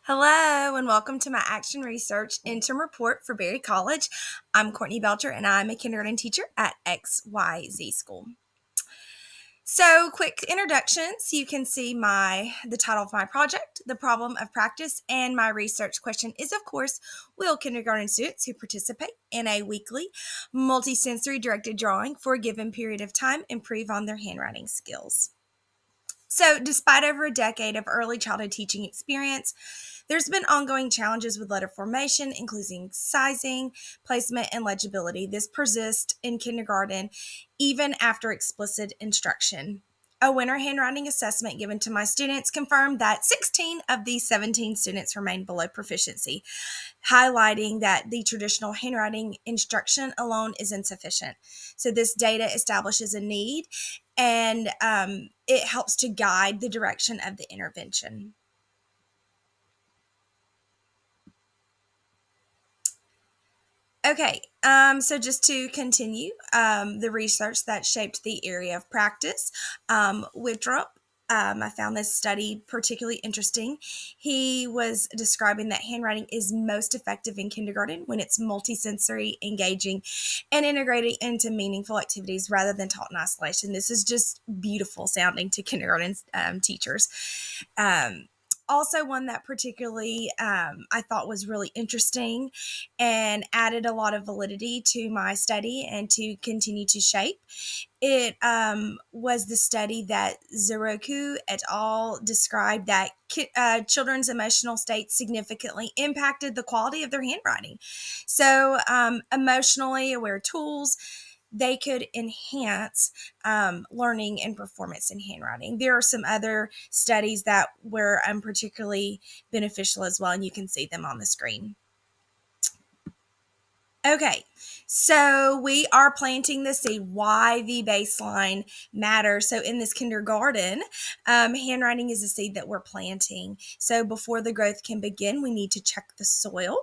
Hello, and welcome to my Action Research Interim Report for Berry College. I'm Courtney Belcher, and I'm a kindergarten teacher at XYZ School. So, quick introductions. You can see the title of my project, the problem of practice, and my research question is, of course, will kindergarten students who participate in a weekly multisensory directed drawing for a given period of time improve on their handwriting skills? So, despite over a decade of early childhood teaching experience, there's been ongoing challenges with letter formation, including sizing, placement, and legibility. This persists in kindergarten even after explicit instruction. A winter handwriting assessment given to my students confirmed that 16 of these 17 students remained below proficiency, highlighting that the traditional handwriting instruction alone is insufficient. So, this data establishes a need and it helps to guide the direction of the intervention. Okay, so just to continue, the research that shaped the area of practice, Withrop, I found this study particularly interesting. He was describing that handwriting is most effective in kindergarten when it's multisensory, engaging, and integrated into meaningful activities rather than taught in isolation. This is just beautiful sounding to kindergarten teachers. Also, one that particularly I thought was really interesting and added a lot of validity to my study and to continue to shape. It was the study that Zeroku et al. Described that children's emotional states significantly impacted the quality of their handwriting. So, emotionally aware tools, they could enhance learning and performance in handwriting. There are some other studies that were particularly beneficial as well, and you can see them on the screen. Okay, so we are planting the seed. Why the baseline matters. So in this kindergarten, handwriting is a seed that we're planting. So before the growth can begin, we need to check the soil.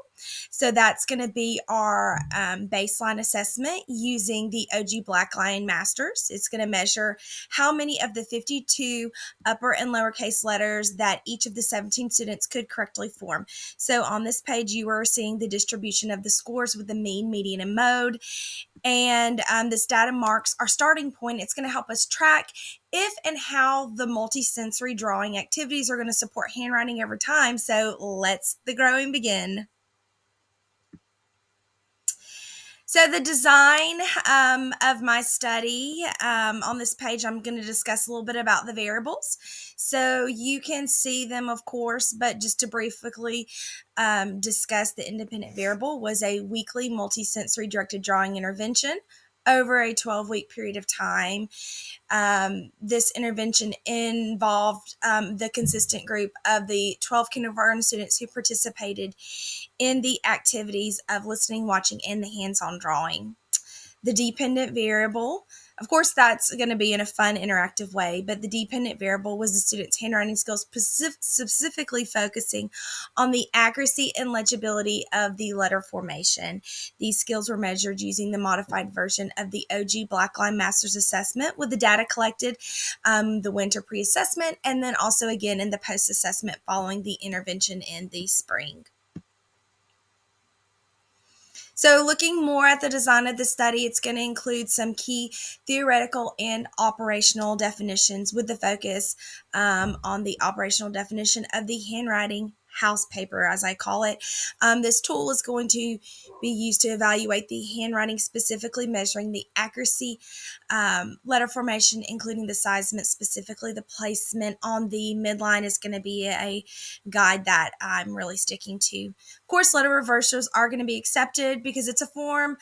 So that's going to be our baseline assessment using the OG Blackline Masters. It's going to measure how many of the 52 upper and lowercase letters that each of the 17 students could correctly form. So on this page, you are seeing the distribution of the scores with the mean, median, and mode. And this data marks our starting point. It's going to help us track if and how the multisensory drawing activities are going to support handwriting over time. So let's the growing begin. So the design of my study on this page, I'm going to discuss a little bit about the variables. So you can see them, of course, but just to briefly discuss, the independent variable was a weekly multisensory directed drawing intervention over a 12-week period of time. This intervention involved the consistent group of the 12 kindergarten students who participated in the activities of listening, watching, and the hands-on drawing. The dependent variable, of course, that's going to be in a fun, interactive way, but the dependent variable was the student's handwriting skills, specifically focusing on the accuracy and legibility of the letter formation. These skills were measured using the modified version of the OG Blackline Masters Assessment with the data collected the winter pre-assessment, and then also again in the post-assessment following the intervention in the spring. So looking more at the design of the study, it's going to include some key theoretical and operational definitions with the focus on the operational definition of the handwriting house paper, as I call it. This tool is going to be used to evaluate the handwriting, specifically measuring the accuracy, letter formation, including the sizement, specifically the placement on the midline is going to be a guide that I'm really sticking to. Of course, letter reversals are going to be accepted because it's a form,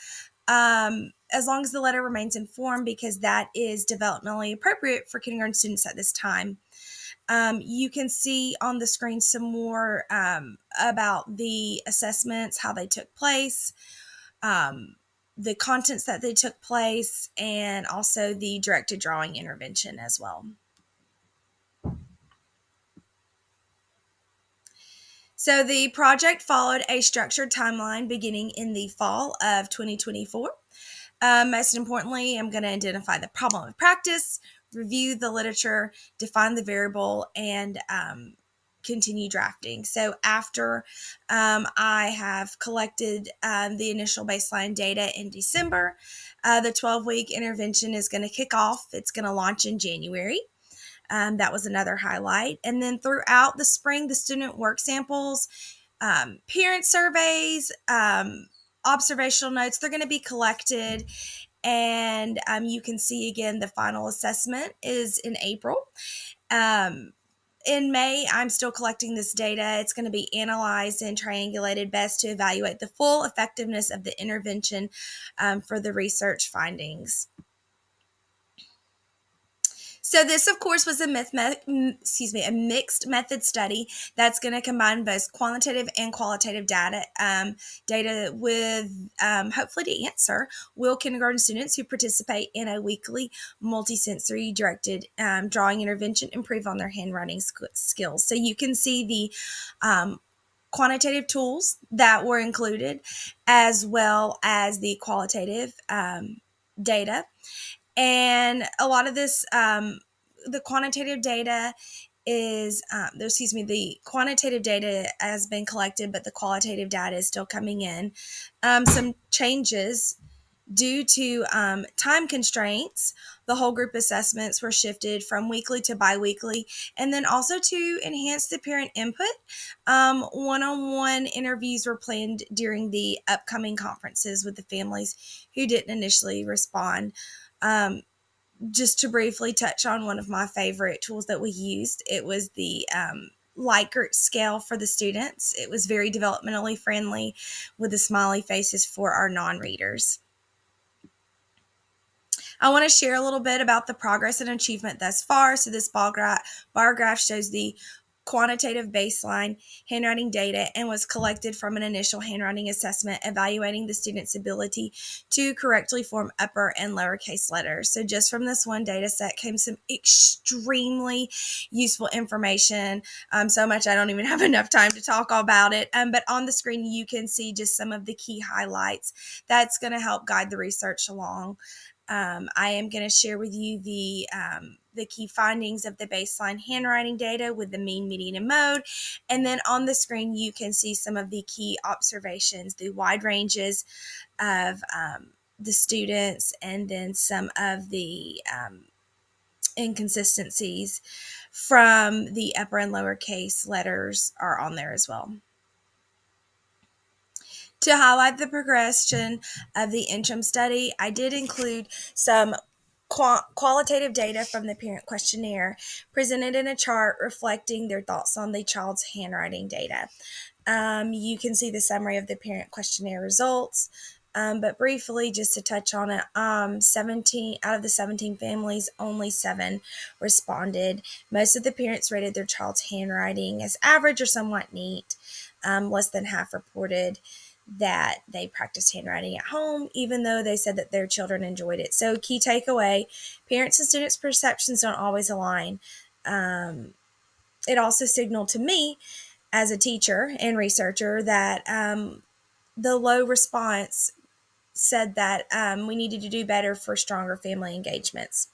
as long as the letter remains in form, because that is developmentally appropriate for kindergarten students at this time. You can see on the screen some more about the assessments, how they took place, the contents that they took place, and also the directed drawing intervention as well. So the project followed a structured timeline beginning in the fall of 2024. Most importantly, I'm going to identify the problem of practice, review the literature, define the variable, and continue drafting. So after I have collected the initial baseline data in December, the 12-week intervention is going to kick off. It's going to launch in January. That was another highlight. And then throughout the spring, the student work samples, parent surveys, observational notes, they're going to be collected. And you can see again the final assessment is in April. In May, I'm still collecting this data. It's going to be analyzed and triangulated best to evaluate the full effectiveness of the intervention for the research findings. So this, of course, was a mixed method study that's going to combine both quantitative and qualitative data, with hopefully to answer, will kindergarten students who participate in a weekly multisensory directed drawing intervention improve on their handwriting skills? So you can see the quantitative tools that were included, as well as the qualitative data. And a lot of this, the quantitative data the quantitative data has been collected, but the qualitative data is still coming in. Some changes due to time constraints. The whole group assessments were shifted from weekly to biweekly, and then also to enhance the parent input. One-on-one interviews were planned during the upcoming conferences with the families who didn't initially respond. Just to briefly touch on one of my favorite tools that we used, it was the Likert scale for the students. It was very developmentally friendly with the smiley faces for our non-readers. I want to share a little bit about the progress and achievement thus far. So this bar graph shows the quantitative baseline handwriting data and was collected from an initial handwriting assessment evaluating the student's ability to correctly form upper and lowercase letters. So just from this one data set came some extremely useful information, so much I don't even have enough time to talk about it, but on the screen you can see just some of the key highlights that's going to help guide the research along. I am going to share with you the key findings of the baseline handwriting data with the mean, median, and mode. And then on the screen, you can see some of the key observations, the wide ranges of the students, and then some of the inconsistencies from the upper and lowercase letters are on there as well. To highlight the progression of the Interim study, I did include some qualitative data from the parent questionnaire presented in a chart reflecting their thoughts on the child's handwriting data. You can see the summary of the parent questionnaire results, but briefly, just to touch on it, 17 out of the 17 families, only 7 responded. Most of the parents rated their child's handwriting as average or somewhat neat. Less than half reported that they practiced handwriting at home, even though they said that their children enjoyed it. So key takeaway, parents and students' perceptions don't always align. It also signaled to me as a teacher and researcher that the low response said that we needed to do better for stronger family engagements.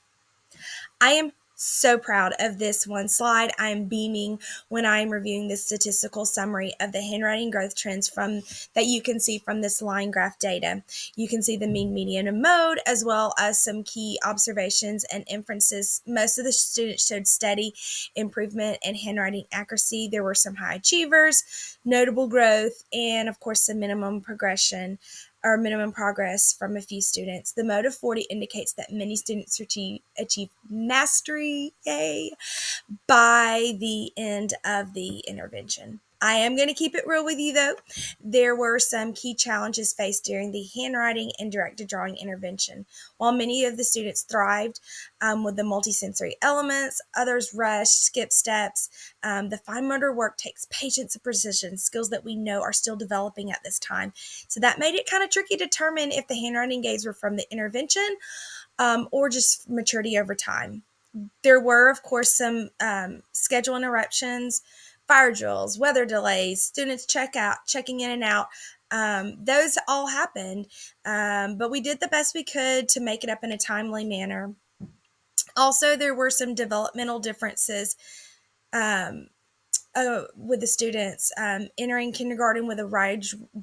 I am so proud of this one slide. I am beaming when I am reviewing the statistical summary of the handwriting growth trends from that you can see from this line graph data. You can see the mean, median, and mode, as well as some key observations and inferences. Most of the students showed steady improvement in handwriting accuracy. There were some high achievers, notable growth, and of course some minimum progression or minimum progress from a few students. The mode of 40 indicates that many students achieve mastery, yay, by the end of the intervention. I am going to keep it real with you though. There were some key challenges faced during the handwriting and directed drawing intervention. While many of the students thrived with the multisensory elements, others rushed, skipped steps. The fine motor work takes patience and precision, skills that we know are still developing at this time. So that made it kind of tricky to determine if the handwriting gains were from the intervention or just maturity over time. There were, of course, some schedule interruptions, fire drills, weather delays, students checking in and out. Those all happened, but we did the best we could to make it up in a timely manner. Also, there were some developmental differences with the students, entering kindergarten with a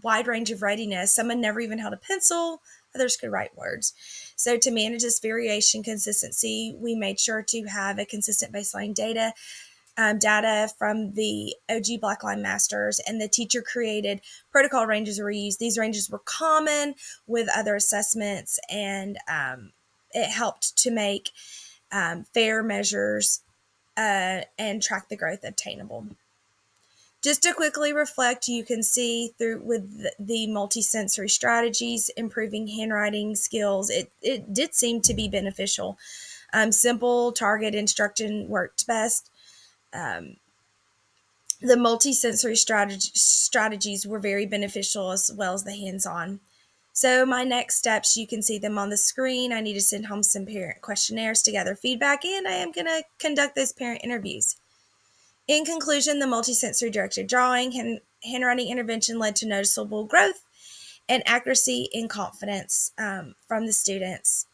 wide range of readiness. Some had never even held a pencil, others could write words. So to manage this variation consistency, we made sure to have a consistent baseline data from the OG Blackline Masters, and the teacher created protocol ranges were used. These ranges were common with other assessments, and it helped to make fair measures and track the growth obtainable. Just to quickly reflect, you can see through with the multisensory strategies, improving handwriting skills, it did seem to be beneficial. Simple target instruction worked best. The multisensory strategies were very beneficial, as well as the hands-on. So my next steps, you can see them on the screen. I need to send home some parent questionnaires to gather feedback, and I am going to conduct those parent interviews. In conclusion, the multisensory directed drawing and handwriting intervention led to noticeable growth and accuracy and confidence from the students.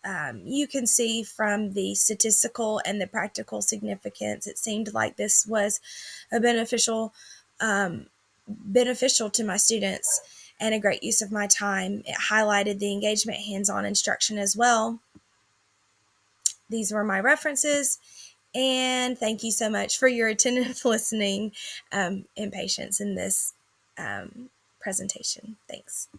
You can see from the statistical and the practical significance, it seemed like this was a beneficial to my students and a great use of my time. It highlighted the engagement, hands-on instruction as well. These were my references, and thank you so much for your attentive listening and patience in this presentation. Thanks.